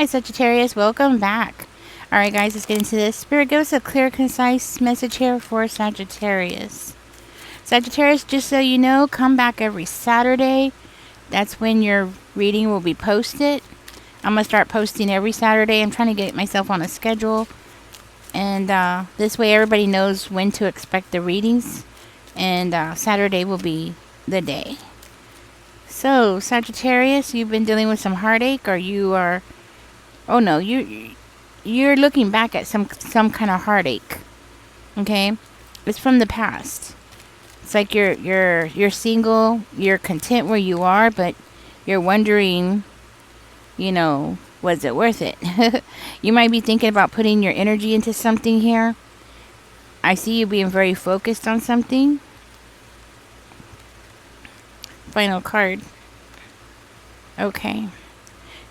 Hi, Sagittarius. Welcome back. All right, guys, let's get into this. Spirit, give us a clear, concise message here for Sagittarius. Sagittarius, just so you know, come back every Saturday. That's when your reading will be posted. I'm going to start posting every Saturday. I'm trying to get myself on a schedule. And this way everybody knows when to expect the readings. And Saturday will be the day. So, Sagittarius, you've been dealing with some heartache, or you are... Oh, no, you're looking back at some kind of heartache. Okay? It's from the past. It's like you're single, you're content where you are, but you're wondering, was it worth it? You might be thinking about putting your energy into something here. I see you being very focused on something. Final card. Okay.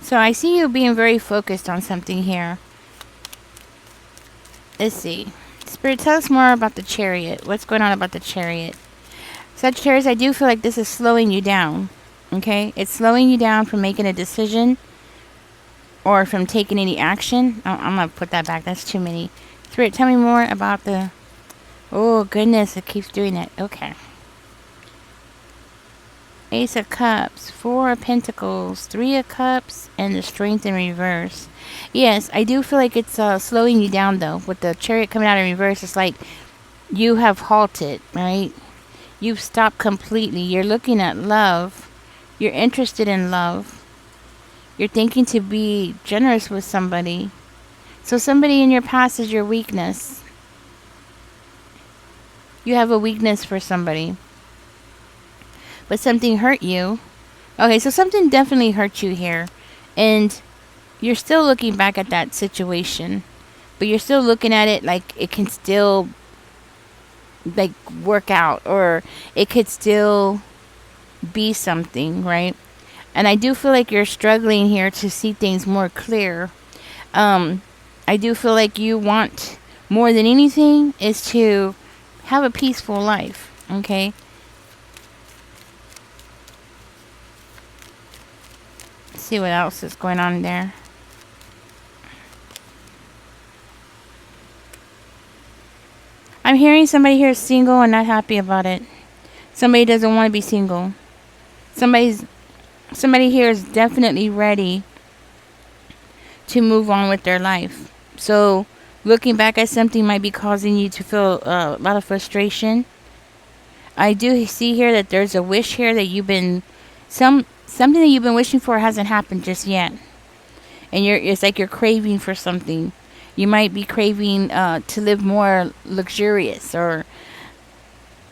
So I see you being very focused on something here. Let's see. Spirit, tell us more about the Chariot. What's going on about the Chariot? Sagittarius, I do feel like this is slowing you down. Okay? It's slowing you down from making a decision or from taking any action. I'm going to put that back. That's too many. Spirit, tell me more about the... Oh, goodness. It keeps doing it. Okay. Ace of Cups, 4 of Pentacles, 3 of Cups, and the Strength in reverse. Yes, I do feel like it's slowing you down, though. With the Chariot coming out in reverse, it's like you have halted, right? You've stopped completely. You're looking at love. You're interested in love. You're thinking to be generous with somebody. So somebody in your past is your weakness. You have a weakness for somebody. But something hurt you. Okay, so something definitely hurt you here. And you're still looking back at that situation. But you're still looking at it like it can still work out. Or it could still be something, right? And I do feel like you're struggling here to see things more clear. I do feel like you want more than anything is to have a peaceful life. Okay? See what else is going on there. I'm hearing somebody here is single and not happy about it. Somebody doesn't want to be single. Somebody here is definitely ready to move on with their life. So looking back at something might be causing you to feel a lot of frustration. I do see here that there's a wish here that you've been something that you've been wishing for hasn't happened just yet. And it's like you're craving for something. You might be craving to live more luxurious, or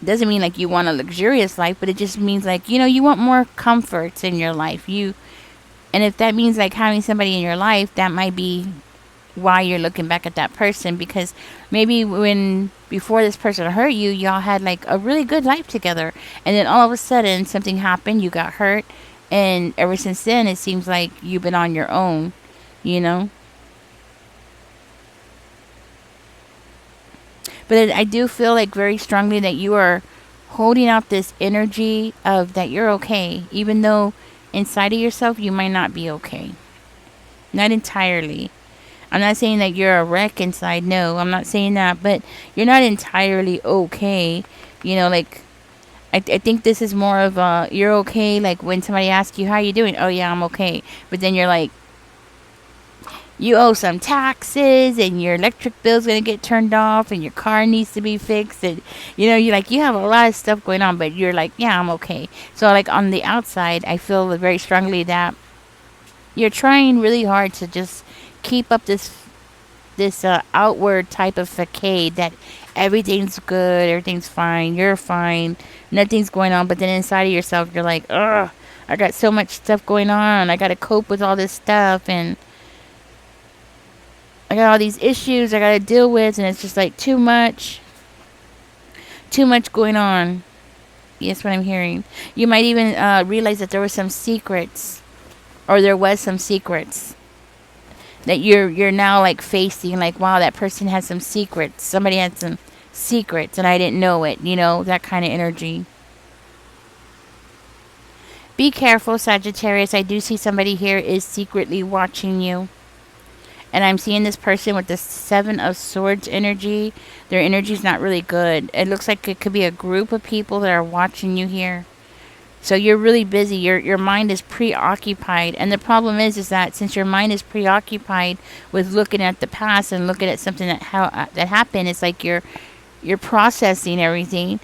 doesn't mean like you want a luxurious life, but it just means like, you want more comforts in your life. And if that means like having somebody in your life, that might be why you're looking back at that person, because maybe before this person hurt you, y'all had like a really good life together, and then all of a sudden something happened, you got hurt, and ever since then it seems like you've been on your own, But I do feel like very strongly that you are holding out this energy of that you're okay, even though inside of yourself you might not be okay. Not entirely. I'm not saying that you're a wreck inside. No, I'm not saying that. But you're not entirely okay. I think this is more of you're okay. Like when somebody asks you, how you doing? Oh, yeah, I'm okay. But then you're like, you owe some taxes, and your electric bill's going to get turned off, and your car needs to be fixed. And, you have a lot of stuff going on, but you're like, yeah, I'm okay. So, like, on the outside, I feel very strongly that you're trying really hard to just keep up this outward type of facade that everything's good, everything's fine, you're fine, nothing's going on. But then inside of yourself, you're like, ugh, I got so much stuff going on. I got to cope with all this stuff, and I got all these issues I got to deal with, and it's just like too much going on. Yes, what I'm hearing. You might even realize that there was some secrets that you're now like facing, like, wow, that person had some secrets. Somebody had some secrets and I didn't know it, that kind of energy. Be careful, Sagittarius. I do see somebody here is secretly watching you. And I'm seeing this person with the Seven of Swords energy. Their energy's not really good. It looks like it could be a group of people that are watching you here. So you're really busy. Your mind is preoccupied, and the problem is that since your mind is preoccupied with looking at the past and looking at something that happened, it's like you're processing everything,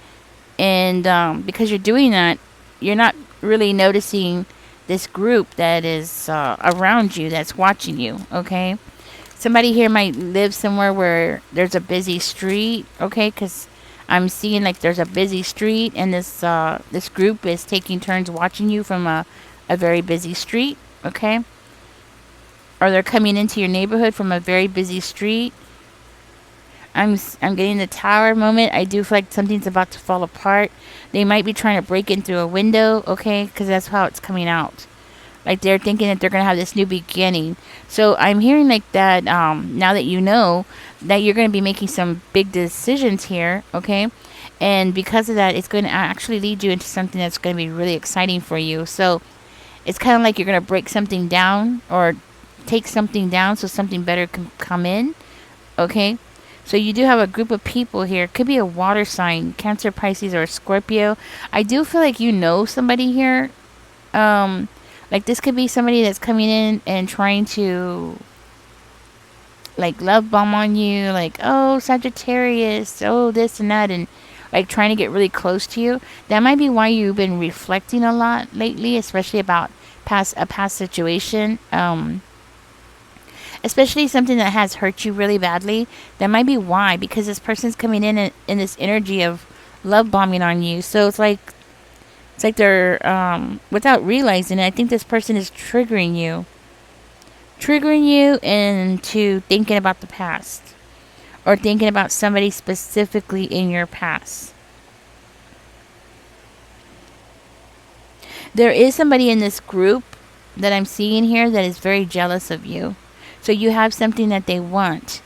and because you're doing that, you're not really noticing this group that is around you that's watching you. Okay, somebody here might live somewhere where there's a busy street. Okay, because I'm seeing like there's a busy street, and this group is taking turns watching you from a very busy street. Okay, or they're coming into your neighborhood from a very busy street. I'm getting the tower moment. I do feel like something's about to fall apart. They might be trying to break in through a window. Okay, because that's how it's coming out. Like they're thinking that they're going to have this new beginning. So I'm hearing like that now that you know that you're going to be making some big decisions here, okay? And because of that, it's going to actually lead you into something that's going to be really exciting for you. So it's kind of like you're going to break something down or take something down so something better can come in, okay? So you do have a group of people here. It could be a water sign, Cancer, Pisces, or Scorpio. I do feel like you know somebody here. Like this could be somebody that's coming in and trying to like love bomb on you, like, oh, Sagittarius, oh, this and that, and like trying to get really close to you. That might be why you've been reflecting a lot lately, especially about a past situation. Especially something that has hurt you really badly. That might be why, because this person's coming in this energy of love bombing on you. So it's like they're without realizing it, I think this person is triggering you into thinking about the past or thinking about somebody specifically in your past. There is somebody in this group that I'm seeing here that is very jealous of you. So you have something that they want.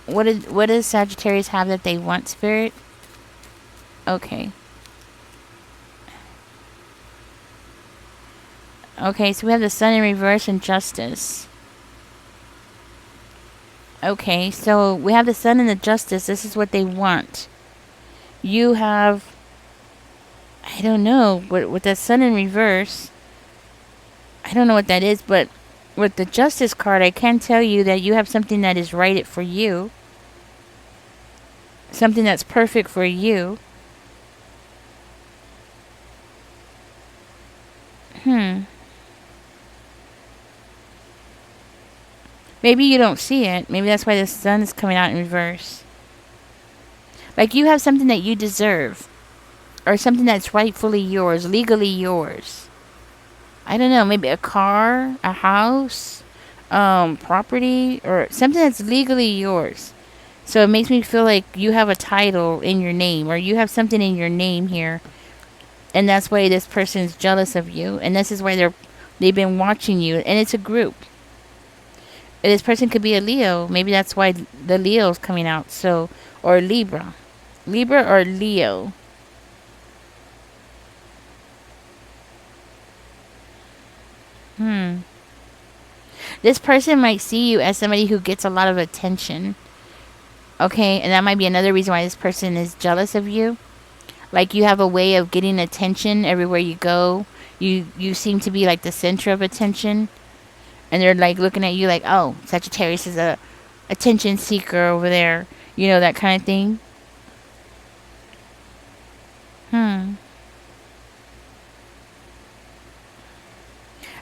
What does Sagittarius have that they want, Spirit? Okay. Okay, so we have the Sun in reverse and Justice. Okay, so we have the Sun and the Justice. This is what they want. You have, I don't know, with the Sun in reverse, I don't know what that is, but with the Justice card, I can tell you that you have something that is right for you. Something that's perfect for you. Maybe you don't see it. Maybe that's why the Sun is coming out in reverse. Like you have something that you deserve. Or something that's rightfully yours, legally yours. I don't know, maybe a car, a house, property, or something that's legally yours. So it makes me feel like you have a title in your name, or you have something in your name here. And that's why this person is jealous of you. And this is why they've been watching you. And it's a group. And this person could be a Leo. Maybe that's why the Leo's coming out. So, or Libra. Libra or Leo. This person might see you as somebody who gets a lot of attention. Okay, and that might be another reason why this person is jealous of you. Like you have a way of getting attention everywhere you go. You seem to be like the center of attention. And they're like looking at you like, oh, Sagittarius is a attention seeker over there. You know, that kind of thing.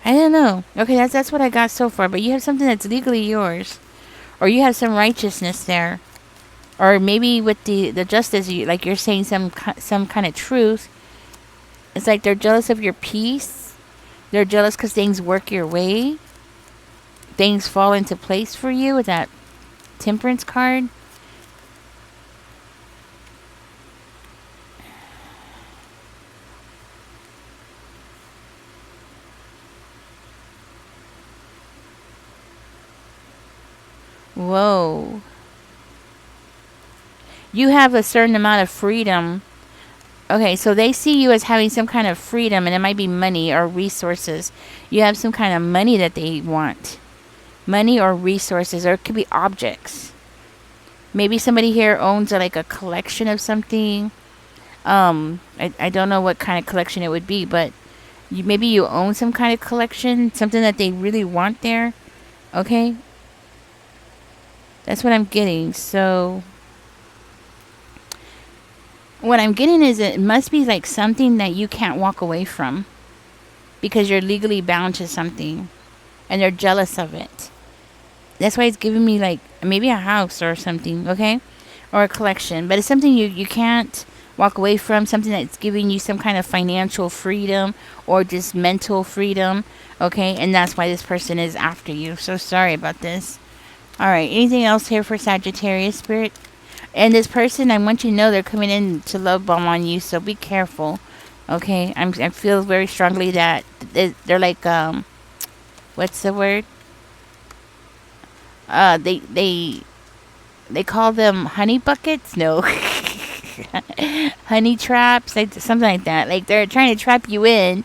I don't know. Okay, that's what I got so far. But you have something that's legally yours. Or you have some righteousness there. Or maybe with the justice, like you're saying some kind of truth. It's like they're jealous of your peace. They're jealous because things work your way. Things fall into place for you with that Temperance card. Whoa. You have a certain amount of freedom. Okay, so they see you as having some kind of freedom, and it might be money or resources. You have some kind of money that they want. Money or resources, or it could be objects. Maybe somebody here owns like a collection of something. I don't know what kind of collection it would be, but maybe you own some kind of collection, something that they really want there. Okay, that's what I'm getting. So what I'm getting is it must be like something that you can't walk away from because you're legally bound to something and they're jealous of it. That's why it's giving me like maybe a house or something, okay? Or a collection. But it's something you can't walk away from, something that's giving you some kind of financial freedom or just mental freedom, okay? And that's why this person is after you. So sorry about this. All right, anything else here for Sagittarius spirit? And this person, I want you to know they're coming in to love bomb on you, so be careful. Okay, I feel very strongly that they're like what's the word? They call them honey buckets. No, honey traps, like something like that. Like they're trying to trap you in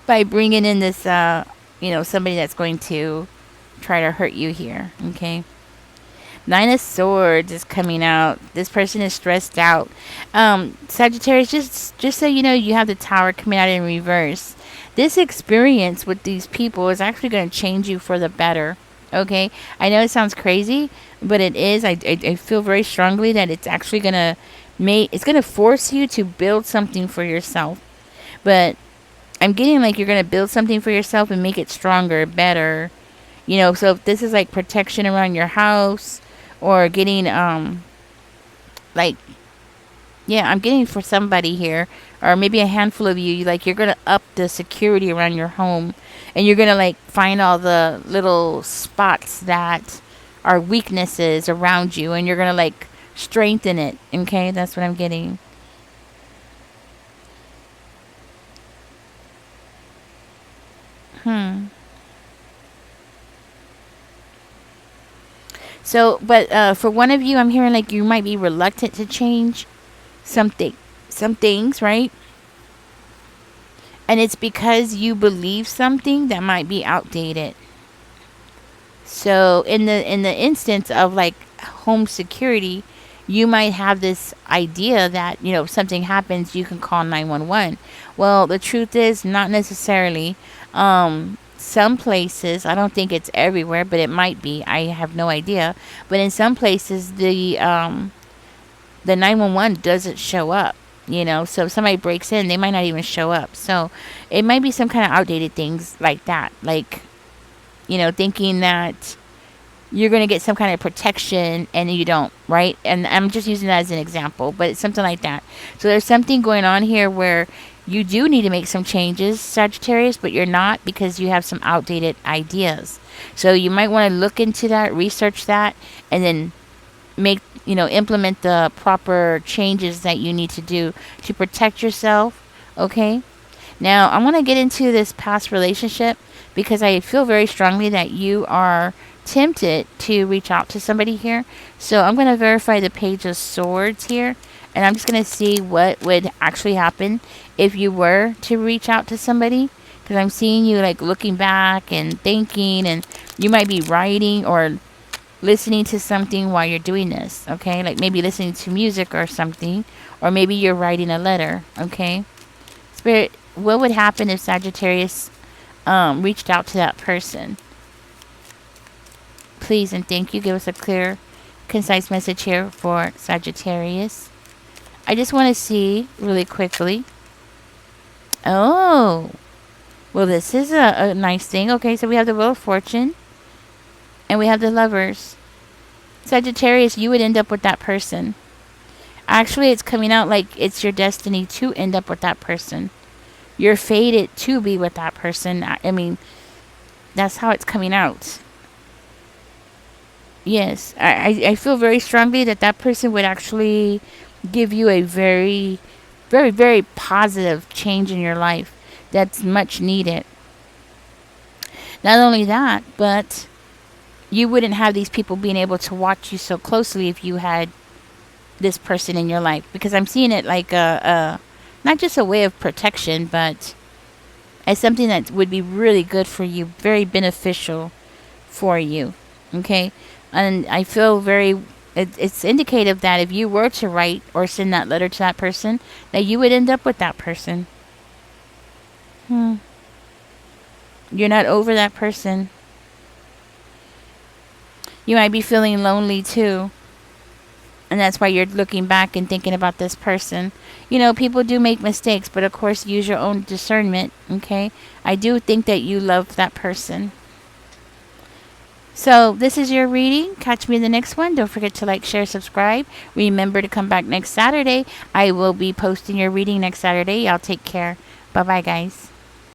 by bringing in this somebody that's going to try to hurt you here. Okay. Nine of Swords is coming out. This person is stressed out. Sagittarius, just so you know, you have the Tower coming out in reverse. This experience with these people is actually going to change you for the better. Okay, I know it sounds crazy, but it is. I feel very strongly that it's actually gonna it's gonna force you to build something for yourself. But I'm getting like you're gonna build something for yourself and make it stronger, better. So if this is like protection around your house or getting like yeah, I'm getting for somebody here, or maybe a handful of you, like you're gonna up the security around your home, and you're gonna like find all the little spots that are weaknesses around you, and you're gonna like strengthen it. Okay, that's what I'm getting. So, but for one of you, I'm hearing like you might be reluctant to change something, some things, right? And it's because you believe something that might be outdated. So in the instance of like home security, you might have this idea that, if something happens, you can call 911. Well, the truth is not necessarily. Some places, I don't think it's everywhere, but it might be. I have no idea. But in some places, the 911 doesn't show up. So if somebody breaks in, they might not even show up. So it might be some kind of outdated things like that, like thinking that you're going to get some kind of protection and you don't, right? And I'm just using that as an example, but it's something like that. So there's something going on here where you do need to make some changes, Sagittarius, but you're not, because you have some outdated ideas. So you might want to look into that, research that, and then implement the proper changes that you need to do to protect yourself. Okay. Now I want to get into this past relationship because I feel very strongly that you are tempted to reach out to somebody here. So I'm going to verify the Page of Swords here, and I'm just going to see what would actually happen if you were to reach out to somebody, because I'm seeing you like looking back and thinking, and you might be writing or listening to something while you're doing this. Okay, like maybe listening to music or something, or maybe you're writing a letter. Okay, Spirit, what would happen if Sagittarius reached out to that person? Please and thank you. Give us a clear, concise message here for Sagittarius. I just want to see really quickly. Oh, well, this is a nice thing. Okay, so we have the Wheel of Fortune and we have the Lovers. Sagittarius, you would end up with that person. Actually, it's coming out like it's your destiny to end up with that person. You're fated to be with that person. I mean, that's how it's coming out. Yes, I feel very strongly that that person would actually give you a very, very, very positive change in your life that's much needed. Not only that, but you wouldn't have these people being able to watch you so closely if you had this person in your life, because I'm seeing it like a not just a way of protection, but as something that would be really good for you, very beneficial for you. Okay. And I feel it's indicative that if you were to write or send that letter to that person, that you would end up with that person. Hmm. You're not over that person. You might be feeling lonely too. And that's why you're looking back and thinking about this person. You know, people do make mistakes, but of course, use your own discernment. Okay. I do think that you love that person. So, this is your reading. Catch me in the next one. Don't forget to like, share, subscribe. Remember to come back next Saturday. I will be posting your reading next Saturday. Y'all take care. Bye bye, guys.